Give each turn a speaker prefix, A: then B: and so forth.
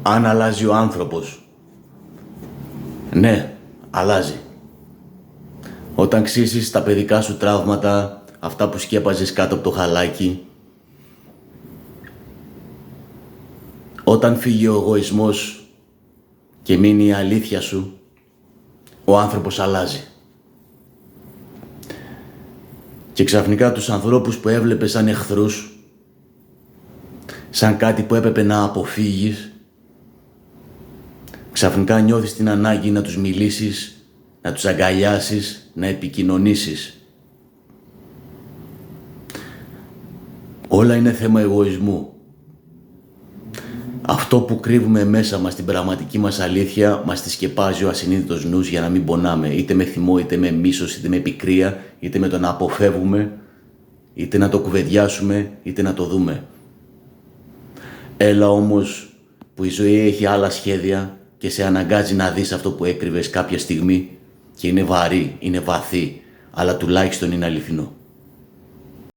A: Αν αλλάζει ο άνθρωπος. Ναι, αλλάζει. Όταν ξύσεις τα παιδικά σου τραύματα, αυτά που σκέπαζες κάτω από το χαλάκι, όταν φύγει ο εγωισμός και μείνει η αλήθεια σου, ο άνθρωπος αλλάζει. Και ξαφνικά τους ανθρώπους που έβλεπες σαν εχθρούς, σαν κάτι που έπρεπε να αποφύγεις, ξαφνικά νιώθεις την ανάγκη να τους μιλήσεις, να τους αγκαλιάσεις, να επικοινωνήσεις. Όλα είναι θέμα εγωισμού. Αυτό που κρύβουμε μέσα μας, την πραγματική μας αλήθεια, μας τη σκεπάζει ο ασυνείδητος νους για να μην πονάμε, είτε με θυμό, είτε με μίσος, είτε με πικρία, είτε με το να αποφεύγουμε, είτε να το κουβεντιάσουμε, είτε να το δούμε. Έλα όμως που η ζωή έχει άλλα σχέδια και σε αναγκάζει να δεις αυτό που έκρυβες κάποια στιγμή και είναι βαρύ, είναι βαθύ, αλλά τουλάχιστον είναι αληθινό.